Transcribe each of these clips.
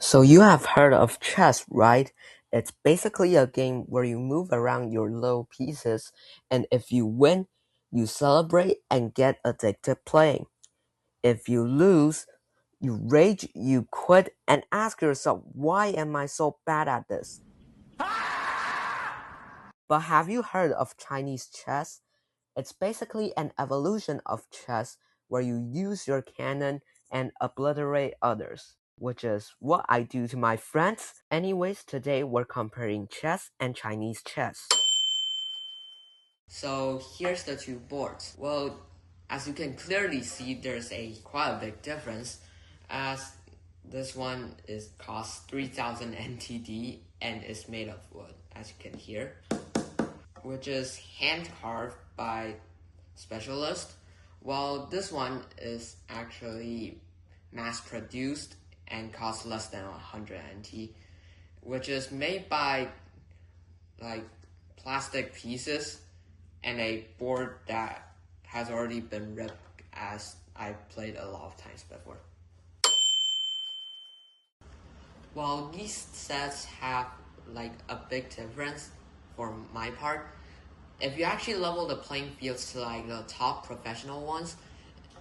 So you have heard of chess, right? It's basically a game where you move around your little pieces, and if you win, you celebrate and get addicted playing. If you lose, you rage, you quit, and ask yourself, why am I so bad at this? But have you heard of Chinese chess? It's basically an evolution of chess where you use your cannon and obliterate others, which is what I do to my friends. Anyways, today we're comparing chess and Chinese chess. So here's the two boards. Well, as you can clearly see, there's quite a big difference, as this one costs 3,000 NTD and is made of wood, as you can hear, which is hand carved by specialist, while this one is actually mass produced and costs less than 100 NT, which is made by like plastic pieces and a board that has already been ripped, as I played a lot of times before. While these sets have like a big difference for my part, if you actually level the playing fields to like the top professional ones,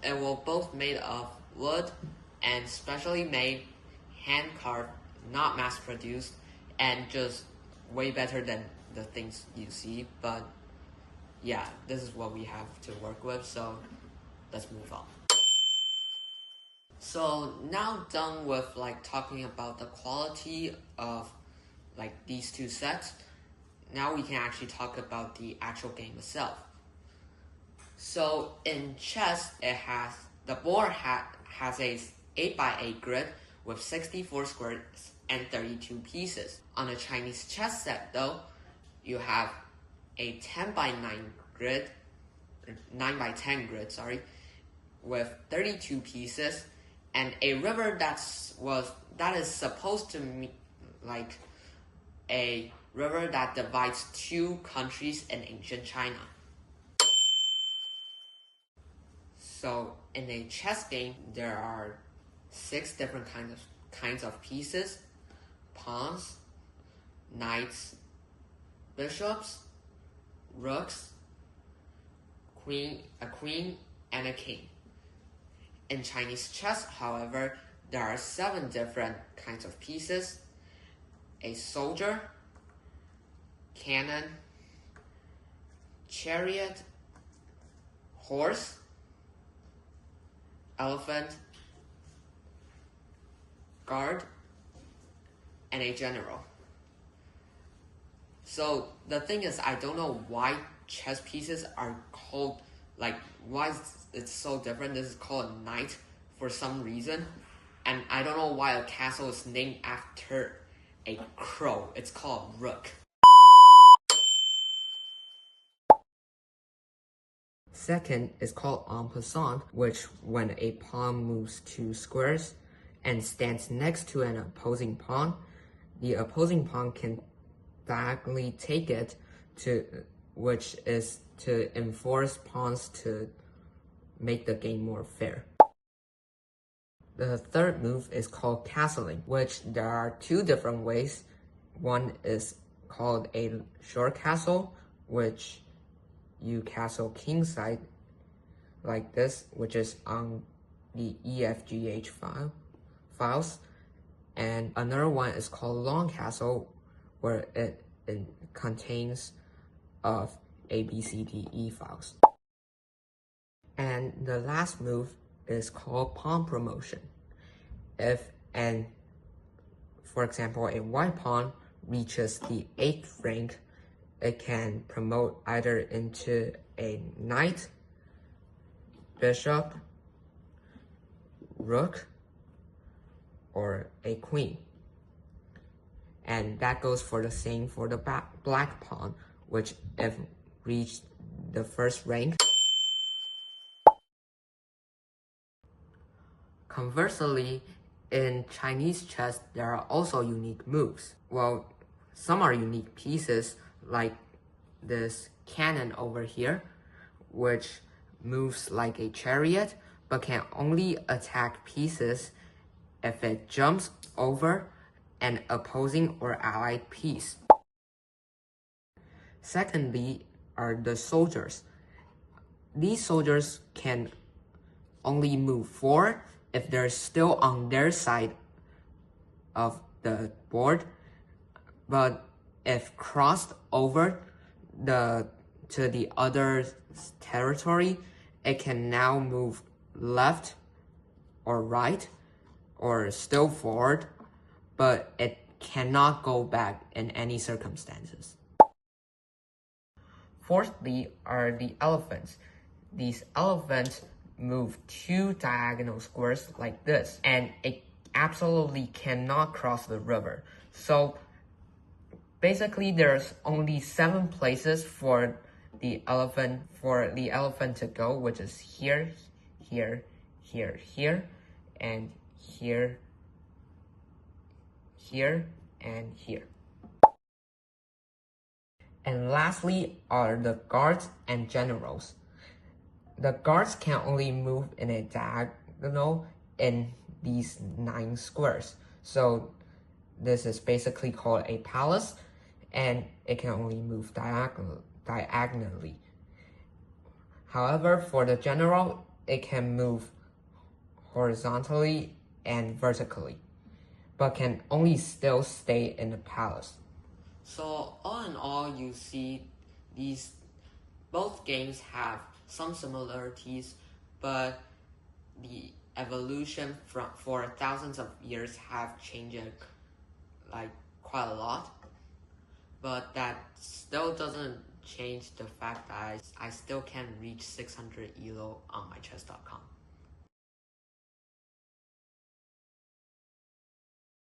it will both made of wood and specially made, hand carved, not mass produced, and just way better than the things you see. But yeah, this is what we have to work with, so let's move on. So now done with like talking about the quality of like these two sets, now we can actually talk about the actual game itself. So in chess, the board has a 8x8 grid with 64 squares and 32 pieces. On a Chinese chess set though, you have a 10x9 grid, 9x10 grid, sorry, with 32 pieces, and a river that is supposed to be like a river that divides two countries in ancient China. So in a chess game, there are 6 different kinds of pieces: pawns, knights, bishops, rooks, a queen, and a king. In Chinese chess, however, there are 7 different kinds of pieces: a soldier, cannon, chariot, horse, elephant, guard, and a general. So the thing is, I don't know why chess pieces are called, like, why it's so different. This is called a knight for some reason, and I don't know why a castle is named after a crow. It's called rook. Second is called en passant, which when a pawn moves 2 squares and stands next to an opposing pawn, the opposing pawn can diagonally take it, which is to enforce pawns to make the game more fair. The third move is called castling, which there are 2 different ways. One is called a short castle, which you castle kingside like this, which is on the EFGH files. And another one is called long castle, where it contains of ABCDE files. And the last move is called pawn promotion. For example, a white pawn reaches the 8th rank, it can promote either into a knight, bishop, rook, or a queen. And that goes for the same for the black pawn, which if reached the 1st rank. Conversely, in Chinese chess, there are also unique moves. Well, some are unique pieces, like this cannon over here, which moves like a chariot, but can only attack pieces if it jumps over an opposing or allied piece. Secondly are the soldiers. These soldiers can only move forward if they're still on their side of the board, but if crossed over to the other territory, it can now move left or right or still forward, but it cannot go back in any circumstances. Fourthly are the elephants. These elephants move 2 diagonal squares like this, and it absolutely cannot cross the river. So basically there's only 7 places for the elephant to go, which is here, here, here, here, and here, here, and here. And lastly are the guards and generals. The guards can only move in a diagonal in these 9 squares. So this is basically called a palace, and it can only move diagonally. However, for the general, it can move horizontally and vertically, but can only still stay in the palace. So all in all, you see both games have some similarities, but the evolution for thousands of years have changed like quite a lot. But that still doesn't change the fact that I still can reach 600 ELO on my chess.com.